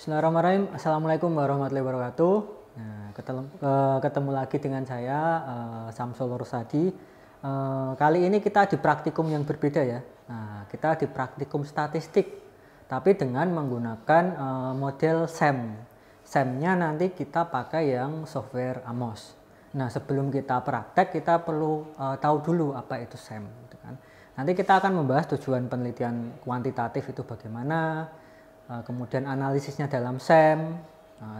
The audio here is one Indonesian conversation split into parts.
Bismillahirrahmanirrahim. Assalamualaikum warahmatullahi wabarakatuh. Nah, ketemu lagi dengan saya Samsul Rusadi. Kali ini kita di praktikum yang berbeda ya. Nah, kita di praktikum statistik, tapi dengan menggunakan model SEM. SEM-nya nanti kita pakai yang software AMOS. Nah, sebelum kita praktek kita perlu tahu dulu apa itu SEM. Gitu kan. Nanti kita akan membahas tujuan penelitian kuantitatif itu bagaimana. Kemudian analisisnya dalam SEM,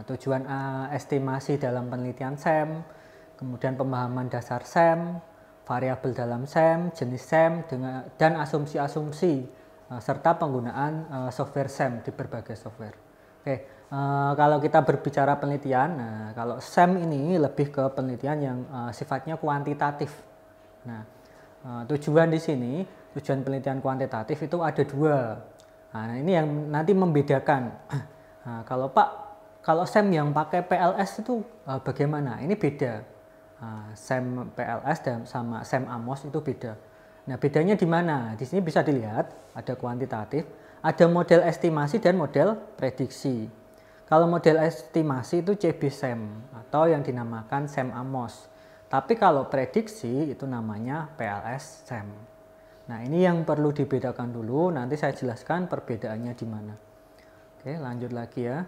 tujuan estimasi dalam penelitian SEM, kemudian pemahaman dasar SEM, variabel dalam SEM, jenis SEM, dan asumsi-asumsi serta penggunaan software SEM di berbagai software. Oke, kalau kita berbicara penelitian, kalau SEM ini lebih ke penelitian yang sifatnya kuantitatif. Nah, tujuan di sini, tujuan penelitian kuantitatif itu ada dua. Nah, ini yang nanti membedakan. Nah, kalau SEM yang pakai PLS itu bagaimana? Ini beda. SEM PLS dan sama SEM AMOS itu beda. Nah, bedanya di mana? Di sini bisa dilihat ada kuantitatif, ada model estimasi dan model prediksi. Kalau model estimasi itu CB SEM atau yang dinamakan SEM AMOS. Tapi kalau prediksi itu namanya PLS SEM. Nah, ini yang perlu dibedakan dulu, nanti saya jelaskan perbedaannya di mana. Oke, lanjut lagi ya.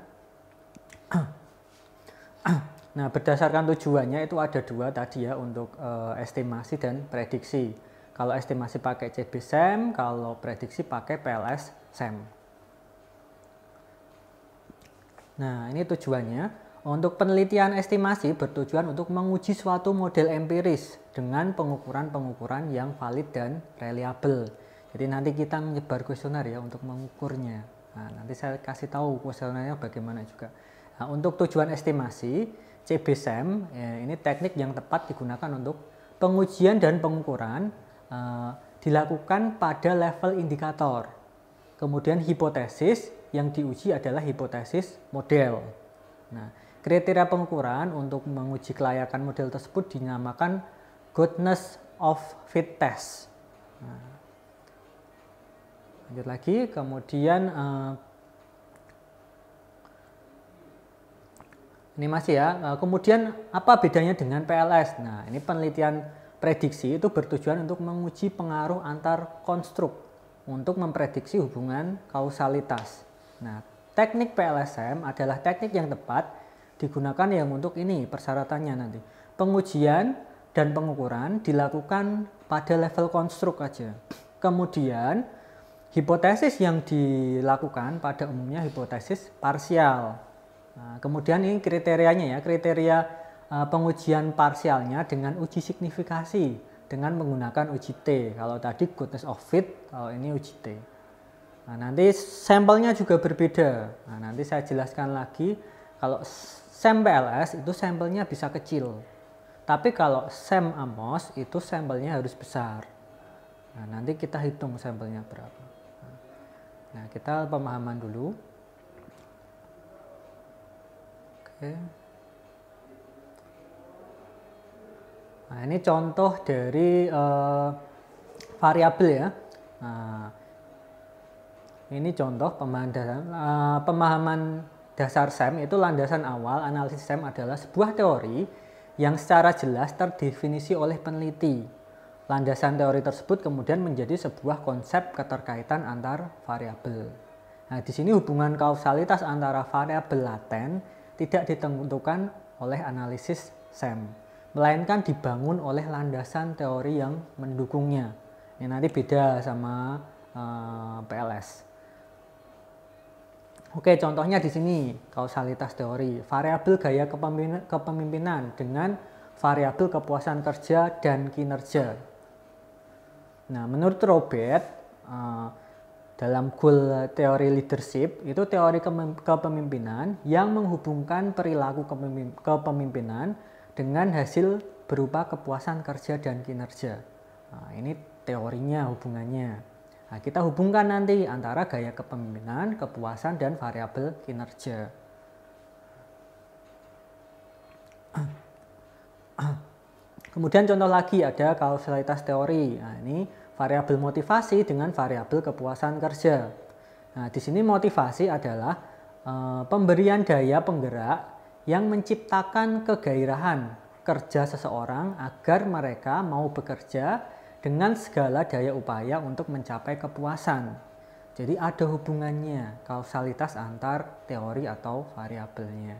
Nah, berdasarkan tujuannya itu ada dua tadi ya untuk estimasi dan prediksi. Kalau estimasi pakai CB SEM, kalau prediksi pakai PLS SEM. Nah, ini tujuannya. Untuk penelitian estimasi bertujuan untuk menguji suatu model empiris dengan pengukuran-pengukuran yang valid dan reliable. Jadi nanti kita menyebar kuesioner ya untuk mengukurnya. Nah, nanti saya kasih tahu kuesionernya bagaimana juga. Nah, untuk tujuan estimasi, CB-SEM ini teknik yang tepat digunakan untuk pengujian dan pengukuran dilakukan pada level indikator. Kemudian hipotesis yang diuji adalah hipotesis model. Nah, kriteria pengukuran untuk menguji kelayakan model tersebut dinamakan goodness of fit test. Nah, lanjut lagi, kemudian ini masih ya. Kemudian apa bedanya dengan PLS? Nah, ini penelitian prediksi itu bertujuan untuk menguji pengaruh antar konstruk untuk memprediksi hubungan kausalitas. Nah, teknik PLSM adalah teknik yang tepat digunakan yang untuk ini persyaratannya nanti. Pengujian dan pengukuran dilakukan pada level konstruk aja. Kemudian hipotesis yang dilakukan pada umumnya hipotesis parsial. Nah, kemudian ini kriterianya ya, kriteria pengujian parsialnya dengan uji signifikasi dengan menggunakan uji T. Kalau tadi goodness of fit, kalau ini uji T. Nah, nanti sampelnya juga berbeda. Nah, nanti saya jelaskan lagi. Kalau SEM PLS itu sampelnya bisa kecil. Tapi kalau SEM AMOS itu sampelnya harus besar. Nah, nanti kita hitung sampelnya berapa. Nah, kita pemahaman dulu. Oke. Nah, ini contoh dari variabel ya. Nah, ini contoh pemahaman dasar SEM itu landasan awal analisis SEM adalah sebuah teori yang secara jelas terdefinisi oleh peneliti. Landasan teori tersebut kemudian menjadi sebuah konsep keterkaitan antar variabel. Nah, di sini hubungan kausalitas antara variabel laten tidak ditentukan oleh analisis SEM, melainkan dibangun oleh landasan teori yang mendukungnya. Ini nanti beda sama PLS. Oke, contohnya di sini kausalitas teori, variabel gaya kepemimpinan dengan variabel kepuasan kerja dan kinerja. Nah, menurut Robert, dalam goal teori leadership itu teori kepemimpinan yang menghubungkan perilaku kepemimpinan dengan hasil berupa kepuasan kerja dan kinerja. Nah, ini teorinya hubungannya. Nah, kita hubungkan nanti antara gaya kepemimpinan, kepuasan, dan variabel kinerja. Kemudian contoh lagi ada kausalitas teori. Nah, ini variabel motivasi dengan variabel kepuasan kerja. Nah, di sini motivasi adalah pemberian daya penggerak yang menciptakan kegairahan kerja seseorang agar mereka mau bekerja dengan segala daya upaya untuk mencapai kepuasan. Jadi ada hubungannya, kausalitas antar teori atau variabelnya.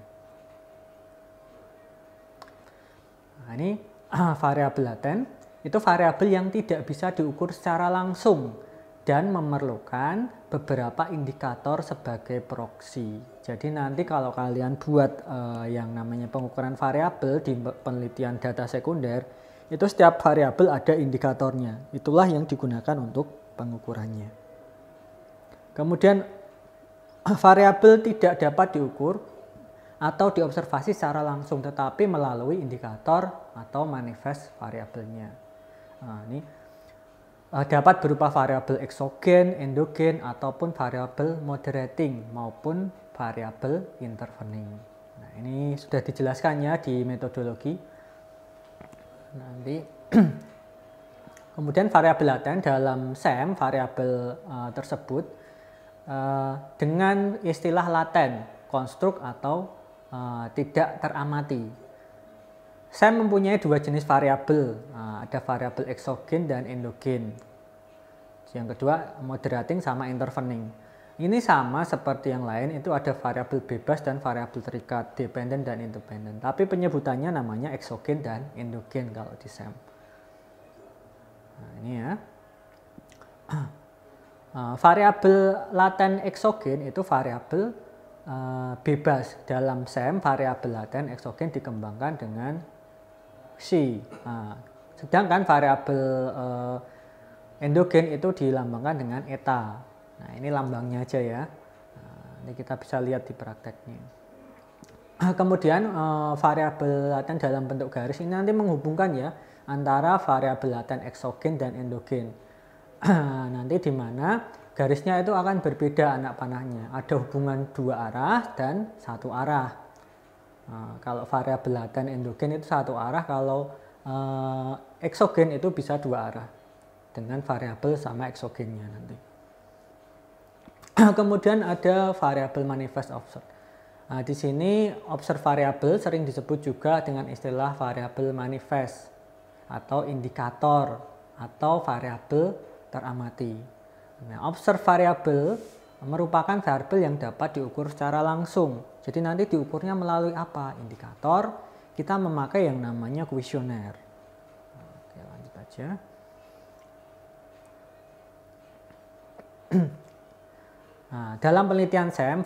Nah, ini variabel laten, itu variabel yang tidak bisa diukur secara langsung dan memerlukan beberapa indikator sebagai proksi. Jadi nanti kalau kalian buat yang namanya pengukuran variabel di penelitian data sekunder, itu setiap variabel ada indikatornya. Itulah yang digunakan untuk pengukurannya. Kemudian variabel tidak dapat diukur atau diobservasi secara langsung, tetapi melalui indikator atau manifest variabelnya. Nah, ini dapat berupa variabel eksogen, endogen, ataupun variabel moderating maupun variabel intervening. Nah, ini sudah dijelaskan ya di metodologi. Nanti kemudian variabel laten dalam SEM variabel tersebut dengan istilah laten, konstruk atau tidak teramati. SEM mempunyai dua jenis variabel, ada variabel eksogen dan endogen. Yang kedua moderating sama intervening. Ini sama seperti yang lain, itu ada variabel bebas dan variabel terikat, dependent dan independent. Tapi penyebutannya namanya eksogen dan endogen kalau di SEM. Nah, ini ya. Variabel laten eksogen itu variabel bebas. Dalam SEM variabel laten eksogen dikembangkan dengan psi. Sedangkan variabel endogen itu dilambangkan dengan eta. Nah, ini lambangnya aja ya. Ini kita bisa lihat di prakteknya. Kemudian variabel laten dalam bentuk garis ini nanti menghubungkan ya antara variabel laten eksogen dan endogen. Nanti di mana garisnya itu akan berbeda anak panahnya. Ada hubungan dua arah dan satu arah. Kalau variabel laten endogen itu satu arah, kalau eksogen itu bisa dua arah dengan variabel sama eksogennya nanti. Kemudian ada variabel manifest observe. Nah, di sini observe variabel sering disebut juga dengan istilah variabel manifest atau indikator atau variabel teramati. Nah, observe variabel merupakan variabel yang dapat diukur secara langsung. Jadi nanti diukurnya melalui apa? Indikator. Kita memakai yang namanya kuesioner. Oke, lanjut aja. Nah, dalam penelitian SEM,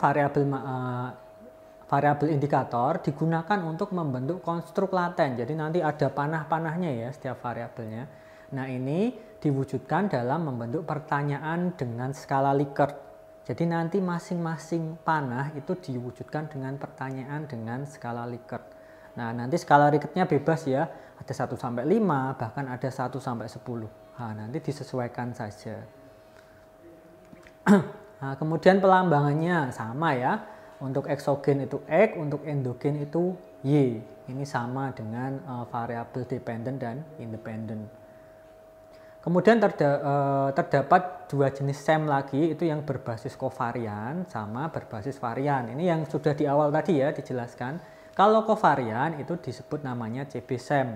variabel indikator digunakan untuk membentuk konstruk laten. Jadi nanti ada panah-panahnya ya setiap variabelnya. Nah, ini diwujudkan dalam membentuk pertanyaan dengan skala Likert. Jadi nanti masing-masing panah itu diwujudkan dengan pertanyaan dengan skala Likert. Nah, nanti skala Likertnya bebas ya. Ada 1 sampai 5, bahkan ada 1 sampai 10. Nah, nanti disesuaikan saja. Nah, kemudian pelambangannya sama ya. Untuk eksogen itu X, untuk endogen itu Y. Ini sama dengan variabel dependent dan independent. Kemudian terdapat dua jenis SEM lagi, itu yang berbasis kovarian sama berbasis varian. Ini yang sudah di awal tadi ya dijelaskan. Kalau kovarian itu disebut namanya CB SEM.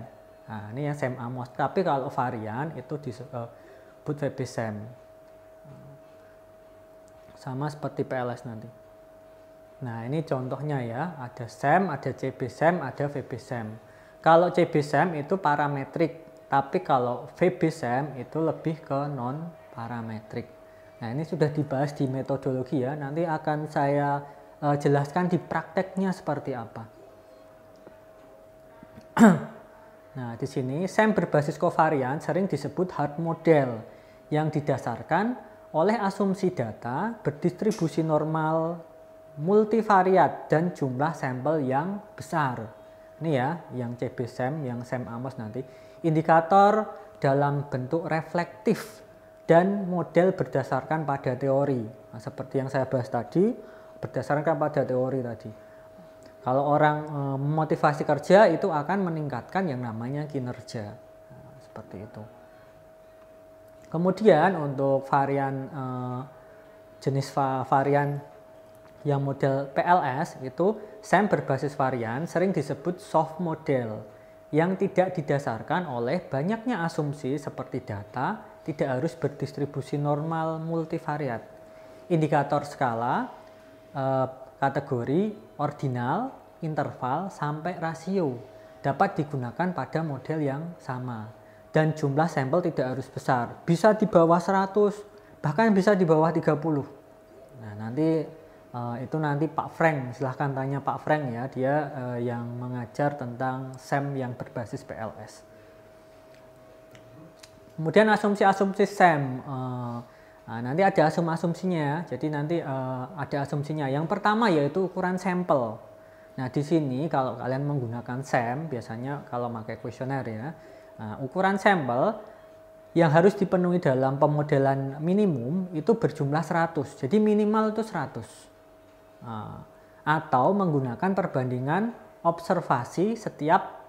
Nah, ini yang SEM Amos. Tapi kalau varian itu disebut VB SEM. Sama seperti PLS nanti. Nah, ini contohnya ya, ada SEM, ada CB SEM, ada VB SEM. Kalau CB SEM itu parametrik, tapi kalau VB SEM itu lebih ke non parametrik. Nah, ini sudah dibahas di metodologi ya, nanti akan saya jelaskan di prakteknya seperti apa. Nah, di sini SEM berbasis kovarian sering disebut hard model yang didasarkan oleh asumsi data berdistribusi normal multivariat dan jumlah sampel yang besar. Ini ya, yang CB SEM, yang SEM Amos nanti. Indikator dalam bentuk reflektif dan model berdasarkan pada teori. Nah, seperti yang saya bahas tadi, berdasarkan pada teori tadi. Kalau orang memotivasi kerja itu akan meningkatkan yang namanya kinerja. Nah, seperti itu. Kemudian untuk varian jenis varian yang model PLS itu SEM berbasis varian sering disebut soft model yang tidak didasarkan oleh banyaknya asumsi seperti data tidak harus berdistribusi normal multivariat, indikator skala, kategori, ordinal, interval, sampai rasio dapat digunakan pada model yang sama. Dan jumlah sampel tidak harus besar, bisa di bawah 100, bahkan bisa di bawah 30. Nah, nanti itu nanti Pak Frank, silahkan tanya Pak Frank ya, dia yang mengajar tentang SEM yang berbasis PLS. Kemudian asumsi-asumsi SEM, nanti ada asumsinya, jadi nanti ada asumsinya. Yang pertama yaitu ukuran sampel. Nah, di sini kalau kalian menggunakan SEM, biasanya kalau pakai kuesioner ya, ukuran sampel yang harus dipenuhi dalam pemodelan minimum itu berjumlah 100, jadi minimal itu 100. Atau menggunakan perbandingan observasi setiap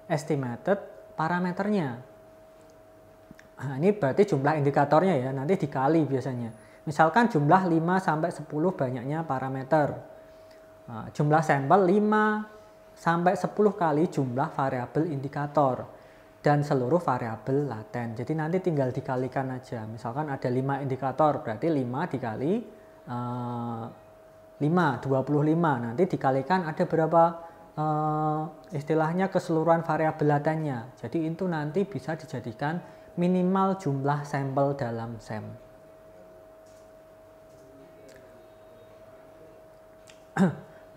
estimated parameternya. Nah, ini berarti jumlah indikatornya ya, nanti dikali biasanya. Misalkan jumlah 5-10 banyaknya parameter. Jumlah sampel 5-10 kali jumlah variabel indikator dan seluruh variabel laten. Jadi nanti tinggal dikalikan aja. Misalkan ada 5 indikator, berarti 5 dikali 5, 25. Nanti dikalikan ada berapa istilahnya keseluruhan variabel latennya. Jadi itu nanti bisa dijadikan minimal jumlah sampel dalam SEM.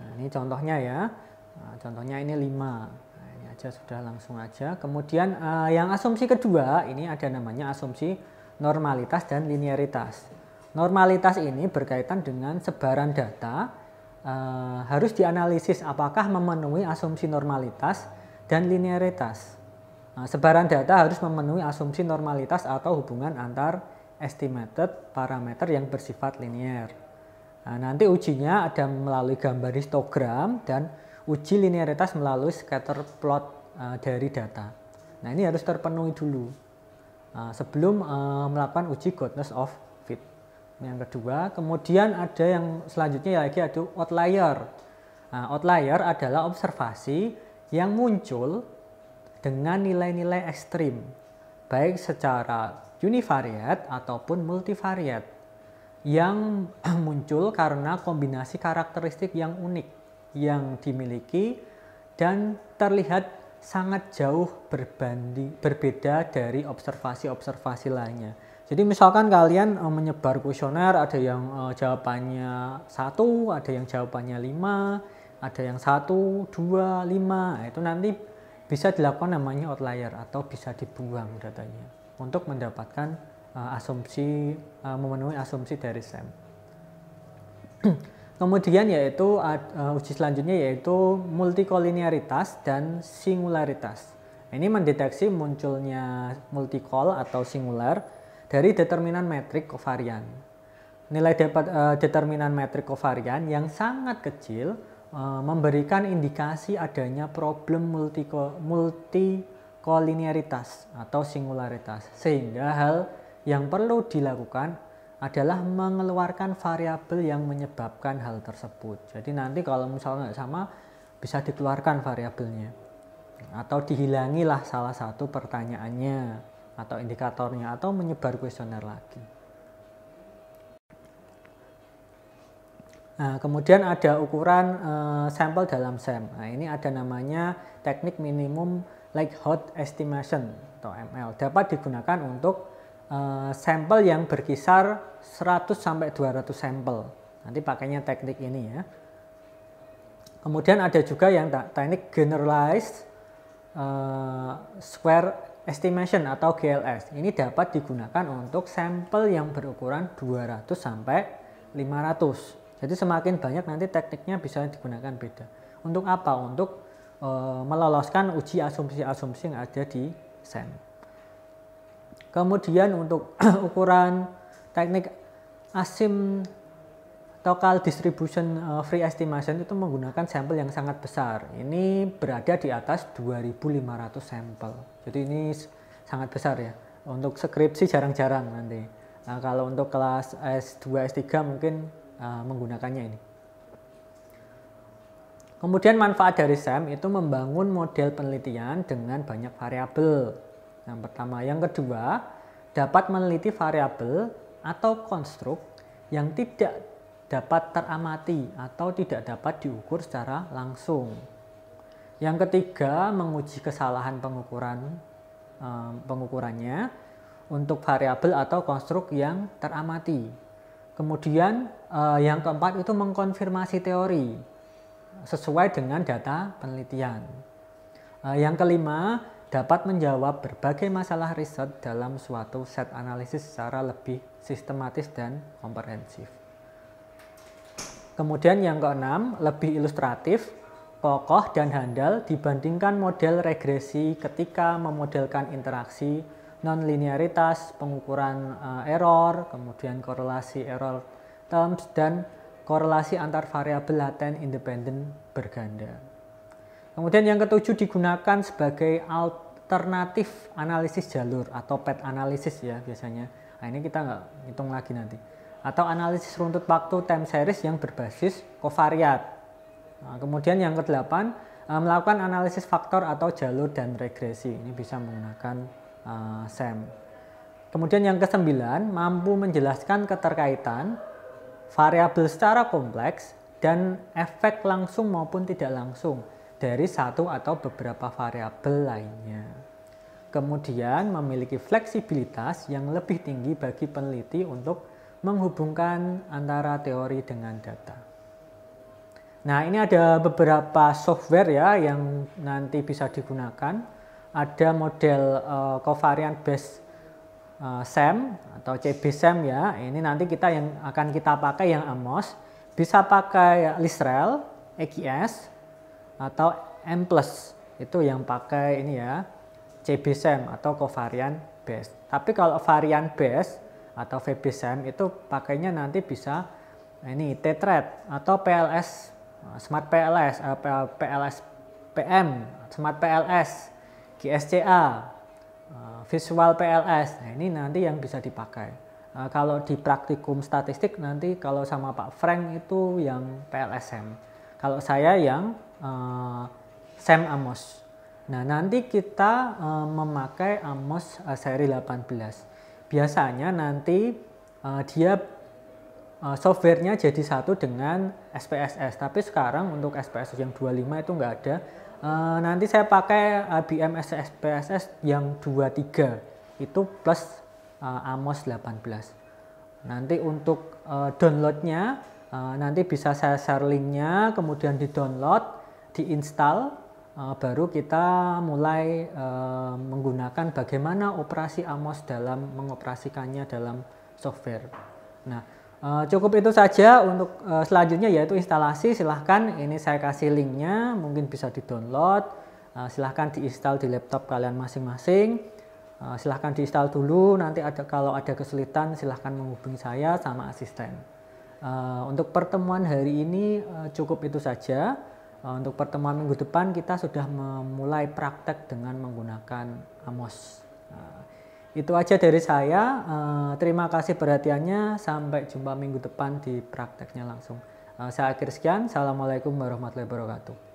Nah, ini contohnya ya. Nah, contohnya ini 5. Nah, ini aja sudah langsung aja. Kemudian yang asumsi kedua ini ada namanya asumsi normalitas dan linearitas. Normalitas ini berkaitan dengan sebaran data, harus dianalisis apakah memenuhi asumsi normalitas dan linearitas. Sebaran data harus memenuhi asumsi normalitas atau hubungan antar estimated parameter yang bersifat linear. Nah, nanti ujinya ada melalui gambar histogram dan uji linearitas melalui scatter plot dari data. Nah, ini harus terpenuhi dulu sebelum melakukan uji godness of fit. Yang kedua, kemudian ada yang selanjutnya lagi ada outlier. Nah, outlier adalah observasi yang muncul dengan nilai-nilai ekstrim, baik secara univariat ataupun multivariat, yang muncul karena kombinasi karakteristik yang unik yang dimiliki dan terlihat sangat jauh berbeda dari observasi-observasi lainnya. Jadi misalkan kalian menyebar kuesioner, ada yang jawabannya 1, ada yang jawabannya 5, ada yang 1, 2, 5. Itu nanti bisa dilakukan namanya outlier atau bisa dibuang datanya untuk mendapatkan asumsi, memenuhi asumsi dari SEM. Kemudian yaitu uji selanjutnya yaitu multikolinearitas dan singularitas. Ini mendeteksi munculnya multikol atau singular dari determinan metrik kovarian. Nilai determinan metrik kovarian yang sangat kecil memberikan indikasi adanya problem multikolinearitas atau singularitas, sehingga hal yang perlu dilakukan adalah mengeluarkan variabel yang menyebabkan hal tersebut. Jadi nanti kalau misalnya nggak sama, bisa dikeluarkan variabelnya atau dihilangilah salah satu pertanyaannya atau indikatornya atau menyebar kuesioner lagi. Nah, kemudian ada ukuran sampel dalam SEM. Nah, ini ada namanya teknik minimum likelihood estimation atau ML. Dapat digunakan untuk sampel yang berkisar 100 sampai 200 sampel. Nanti pakainya teknik ini ya. Kemudian ada juga yang teknik generalized square estimation atau GLS. Ini dapat digunakan untuk sampel yang berukuran 200 sampai 500. Jadi semakin banyak nanti tekniknya bisa digunakan beda. Untuk apa? Untuk meloloskan uji asumsi-asumsi yang ada di SEM. Kemudian untuk ukuran teknik asymptotal distribution free estimation itu menggunakan sampel yang sangat besar. Ini berada di atas 2.500 sampel. Jadi ini sangat besar ya. Untuk skripsi jarang-jarang nanti. Nah, kalau untuk kelas S2, S3 mungkin menggunakannya ini. Kemudian manfaat dari SEM itu membangun model penelitian dengan banyak variabel. Yang pertama, yang kedua, dapat meneliti variabel atau konstruk yang tidak dapat teramati atau tidak dapat diukur secara langsung. Yang ketiga, menguji kesalahan pengukurannya untuk variabel atau konstruk yang teramati. Kemudian yang keempat itu mengkonfirmasi teori sesuai dengan data penelitian. Yang kelima, dapat menjawab berbagai masalah riset dalam suatu set analisis secara lebih sistematis dan komprehensif. Kemudian yang keenam, lebih ilustratif, kokoh dan handal dibandingkan model regresi ketika memodelkan interaksi, nonlinearitas, pengukuran error, kemudian korelasi error terms, dan korelasi antar variabel laten independen berganda. Kemudian yang ketujuh, digunakan sebagai alternatif analisis jalur atau path analisis ya biasanya. Nah ini kita nggak hitung lagi nanti. Atau analisis runtut waktu time series yang berbasis kovariat. Nah, kemudian yang kedelapan, melakukan analisis faktor atau jalur dan regresi. Ini bisa menggunakan SEM. Kemudian yang kesembilan, mampu menjelaskan keterkaitan variabel secara kompleks dan efek langsung maupun tidak langsung dari satu atau beberapa variabel lainnya. Kemudian memiliki fleksibilitas yang lebih tinggi bagi peneliti untuk menghubungkan antara teori dengan data. Nah, ini ada beberapa software ya yang nanti bisa digunakan. Ada model covariant based SEM atau CB-SEM ya. Ini nanti yang akan kita pakai yang AMOS. Bisa pakai Listrel, EQS atau M+. Itu yang pakai ini ya, CB-SEM atau covariant based. Tapi kalau variant based atau VB-SEM itu pakainya nanti bisa ini Tetrad atau PLS, Smart PLS, PLS PM, Smart PLS, GSCA, Visual PLS. Nah, ini nanti yang bisa dipakai. Kalau di praktikum statistik nanti kalau sama Pak Frank itu yang PLS-SEM. Kalau saya yang SEM AMOS. Nah, nanti kita memakai AMOS seri 18. Biasanya nanti dia softwarenya jadi satu dengan SPSS, tapi sekarang untuk SPSS yang 25 itu nggak ada. Nanti saya pakai IBM SPSS yang 23 itu plus AMOS 18. Nanti untuk downloadnya nanti bisa saya share linknya, kemudian di download, diinstal, baru kita mulai menggunakan bagaimana operasi AMOS dalam mengoperasikannya dalam software. Nah, cukup itu saja untuk selanjutnya yaitu instalasi. Silahkan ini saya kasih linknya, mungkin bisa di download, silahkan diinstal di laptop kalian masing-masing. Silahkan diinstal dulu, nanti kalau ada kesulitan silahkan menghubungi saya sama asisten. Untuk pertemuan hari ini cukup itu saja. Untuk pertemuan minggu depan kita sudah memulai praktek dengan menggunakan AMOS. Itu aja dari saya. Terima kasih perhatiannya. Sampai jumpa minggu depan di prakteknya langsung. Saya akhir sekian. Assalamualaikum warahmatullahi wabarakatuh.